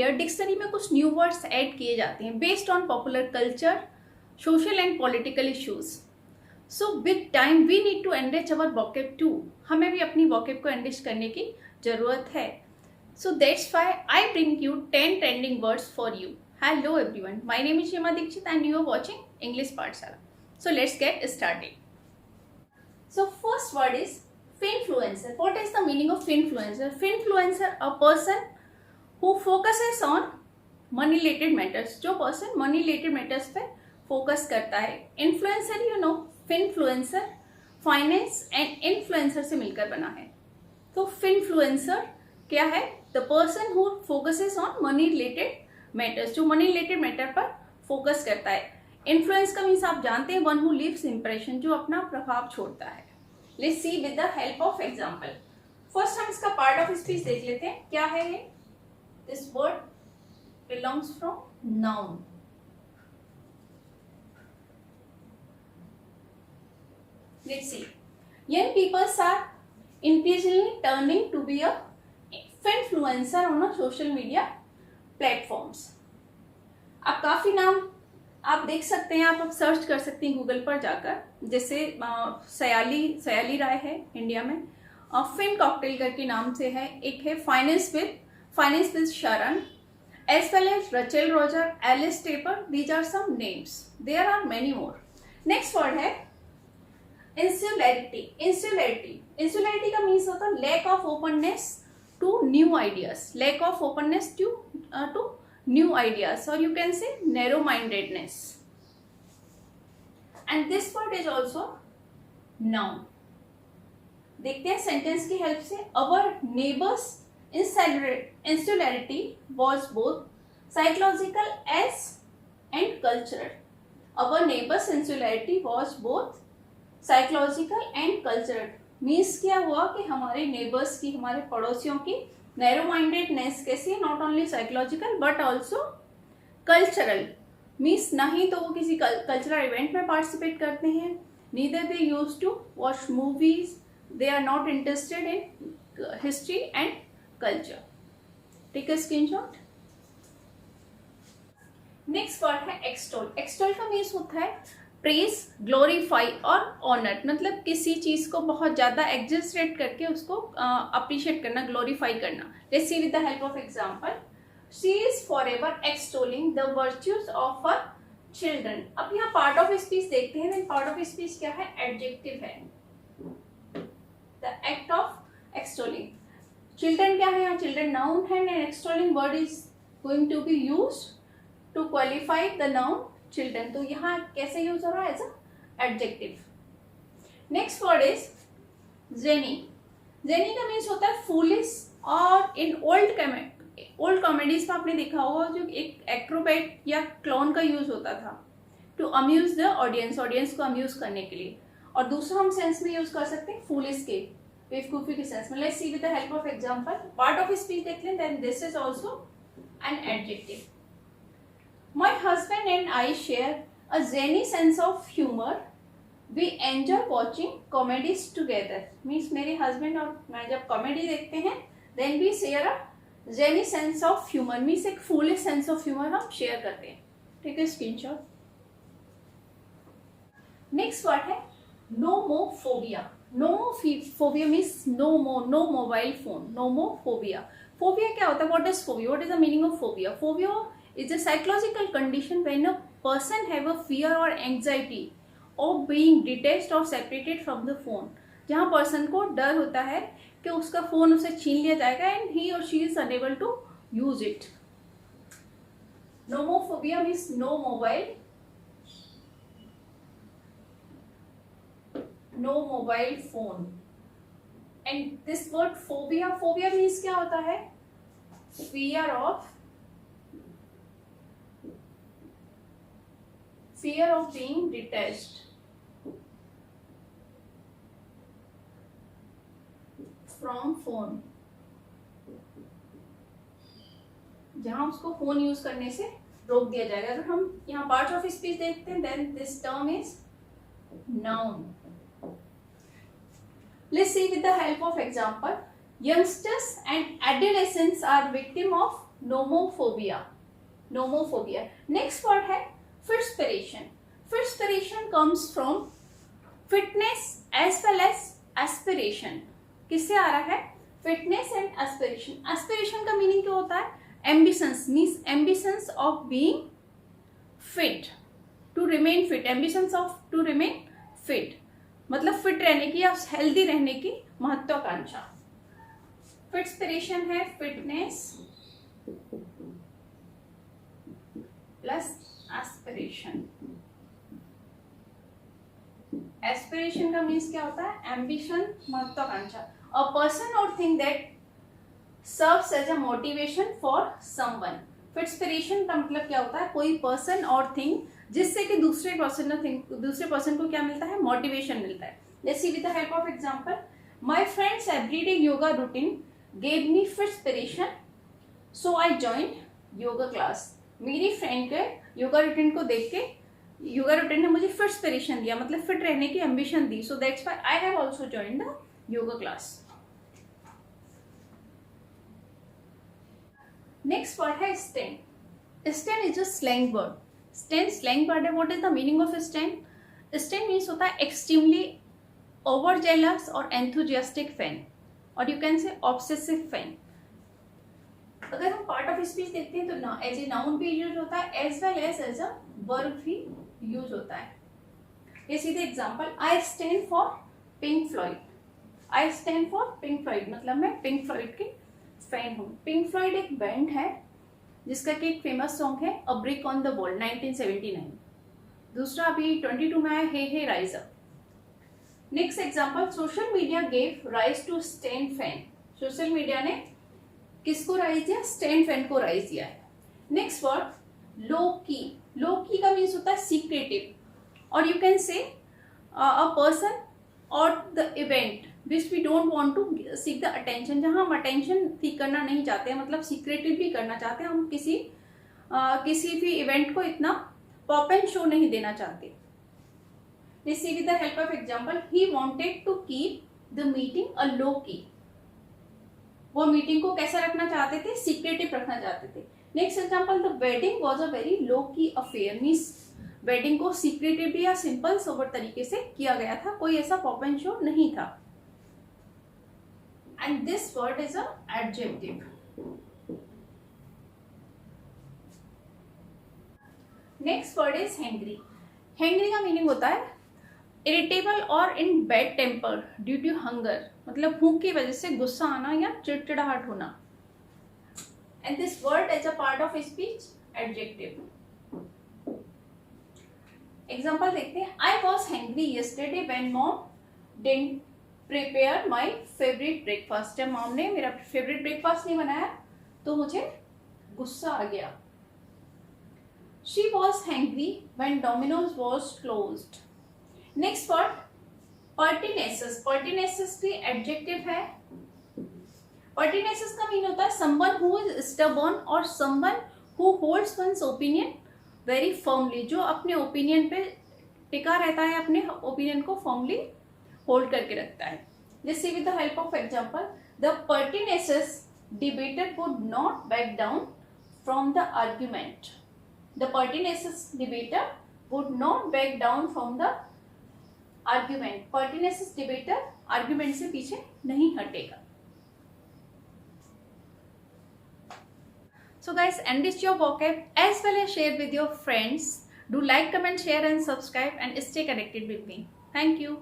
Year dictionary में कुछ new words add किए जाते हैं based on popular culture, social and political issues. So with time we need to enrich our vocab too. हमें भी अपनी वोकैब को एनरिच करने की जरूरत है. So that's why I bring you 10 trending words for you. Hello everyone, my name is Shima Dikshit and you are watching English Pathshala. So let's get started. So first word is finfluencer. What is the meaning of finfluencer? Finfluencer, a person who focuses on money related matters. जो person money related matters पे focus करता है. Influencer, you know, finfluencer finance and influencer से मिलकर बना है. तो finfluencer क्या है? The person who focuses on money related matters, जो मनी रिलेटेड मैटर पर फोकस करता है. इन्फ्लुएंस का मीन्स आप जानते हैं वन हु लीव्स इंप्रेशन, जो अपना प्रभाव छोड़ता है. Let's see with the help of example. First हम इसका पार्ट ऑफ स्पीच देख लेते हैं. क्या है ये? This word belongs from noun. Let's see. Young peoples are increasingly turning to be a influencer on a social media platforms. आप काफी नाम आप देख सकते हैं, आप सर्च कर सकते हैं गूगल पर जाकर. जैसे सयाली राय है इंडिया में, फिन कॉकटेल करके नाम से है. एक है finance with Sharan, as well as Rachel Roger, Alice Tapper. These are some names. There are many more. Next word है इंसुलैरिटी. इंसुलैरिटी का मीन्स होता है lack of openness to new ideas. Lack of openness to new ideas, और you can say narrow mindedness. And this word is also noun. देखते हैं sentence की help से. Our neighbours insularity was both psychological and cultural. Our neighbours insularity was both psychological and cultural. Means क्या हुआ कि हमारे neighbours की, हमारे पड़ोसियों की नैरो माइंडेडनेस कैसी है? Not only psychological but also cultural. Means ना ही तो वो किसी कल्चरल इवेंट में पार्टिसिपेट करते हैं, neither they use to watch movies, they are not interested in history and culture. Take a screenshot. Next word है एक्सटोल. एक्सटोल का means होता है प्रेज, ग्लोरीफाई और ऑनर. मतलब किसी चीज को बहुत ज्यादा एग्जेजरेट करके उसको अप्रिशिएट करना, ग्लोरीफाई करना. Let's see with the help of example. She is forever extolling the virtues of her children. अब यहाँ पार्ट ऑफ स्पीच देखते हैं. पार्ट ऑफ स्पीच क्या है? एडजेक्टिव है. The act of extolling. Children क्या है? यहाँ चिल्ड्रन नाउन है and extolling word is going to be used to qualify the noun children. तो यहाँ कैसे यूज हो रहा है? As a adjective. Next word is zany. Zany का मीन्स होता है फूलिश. और इन ओल्ड कॉमेडीज में आपने देखा होगा जो एक एक्रोबैट या क्लोन का यूज होता था टू अम्यूज द ऑडियंस को अम्यूज करने के लिए. और दूसरा हम सेंस में यूज कर सकते हैं फूलिश के, बेवकूफी के सेंस में. Let's see with the help of example. Part of speech देख लें. Then this is also an adjective. My husband and I share a zany sense of humor. We enjoy watching comedies together. Means मेरे husband और मैं जब comedy देखते हैं, then we share a zany sense of humor. Means एक foolish sense of humor हम share करते हैं. Take a screenshot. Next word है nomophobia. Nomophobia means no mobile phone. Nomophobia. Phobia क्या होता है? What is phobia? What is the meaning of phobia? Phobia is a psychological condition when a person have a fear or anxiety of being detached or separated from the phone. जहाँ person को डर होता है कि उसका phone उसे छीन लिया जाएगा and he or she is unable to use it. Nomophobia means no mobile phone. And this word phobia means क्या होता है? fear of being detached from phone. जहां उसको फोन यूज करने से रोक दिया जाएगा. अगर हम यहाँ पार्ट ऑफ स्पीच देखते हैं, then this term is noun. Let's see with the help of example. Youngsters and adolescents are victim of nomophobia, nomophobia. Next word है fitspiration. Fitspiration comes from fitness as well as aspiration. किससे आ रहा है? Fitness and aspiration. Aspiration का meaning क्या होता है? Ambitions, means ambitions of being fit, to remain fit, ambitions of to remain fit, मतलब फिट रहने की या हेल्दी रहने की महत्वाकांक्षा। फिट्सपिरेशन है फिटनेस प्लस एस्पिरेशन। एस्पिरेशन का मीन्स क्या होता है? एम्बिशन, महत्वाकांक्षा। अ पर्सन और thing that serves as a motivation for someone. Fitspiration का मतलब क्या होता है? कोई पर्सन और थिंग जिससे कि दूसरे पर्सन को क्या मिलता है? मोटिवेशन मिलता है। Let's see with the help of example, my friends everyday yoga routine gave me fitspiration so I joined yoga class. मेरी फ्रेंड के योगा रूटीन को देख के योगा रूटीन ने मुझे फिट्सपिरेशन दिया, मतलब फिट रहने की एम्बिशन दी, so that's why I have also joined the yoga class. Next word है stan. Stan is a slang word. Stan slang word है। What is the meaning of stan? Stan means होता है extremely over jealous or enthusiastic fan, और you can say obsessive fan. अगर हम part of speech देखते हैं तो as a noun भी यूज होता है as well as a verb भी यूज होता है। ये सीधे example, I stan for Pink Floyd. I stan for Pink Floyd मतलब मैं पिंक फ्लॉयड की फैन हूँ। पिंक फ्लॉयड एक बैंड है जिसका कि एक फेमस सॉन्ग है a brick on the wall 1979। दूसरा अभी 22 में आया hey rise up. Next example, social media gave rise to stan fan. Social media ने किसको राइज दिया? स्टैंड फैन को राइज दिया है। नेक्स्ट वर्ड लो की। लो की का मीन्स होता है सीक्रेटिव, और you can say a person or the event which we don't want to seek the attention. जहां हम अटेंशन सीक करना नहीं चाहते हैं, मतलब सीक्रेटिव भी करना चाहते हैं, हम किसी भी इवेंट को इतना पॉप एंड शो नहीं देना चाहते। Let's see with the help of example, he wanted to keep the meeting a low key. वो मीटिंग को कैसा रखना चाहते थे? सीक्रेटिव रखना चाहते थे। Next example, the wedding was a very low की अफेयर, मींस वेडिंग को सीक्रेटिव या सिंपल सोबर तरीके से किया गया था, कोई ऐसा पॉप एंड शो नहीं था। And this word is a adjective. Next word is hangry. Hangry का मीनिंग होता है इरिटेबल और in bad temper due to hunger, मतलब भूख की वजह से गुस्सा आना या चिड़चिड़ाहट होना। And this word as a part of speech adjective. Example देखते हैं, I was hungry yesterday when mom didn't prepare my favourite breakfast. जब मॉम ने मेरा फेवरेट ब्रेकफास्ट नहीं बनाया तो मुझे गुस्सा आ गया। She was hangry when Domino's was closed. Next word pertinacious. Pertinacious भी एडजेक्टिव है। पर्टिनेसियस का मीन होता है समवन हु इज स्टबर्न और someone who holds one's opinion very firmly, जो अपने ओपिनियन पे टिका रहता है, अपने ओपिनियन को फर्मली होल्ड करके रखता है। Let's see with the help of example, the pertinacious debater would not back down from the argument. The pertinacious debater would not back down from the argument. Pertinacious debater argument से पीछे नहीं हटेगा। So guys, enrich your vocab as well as share with your friends. Do like, comment, share and subscribe and stay connected with me. Thank you.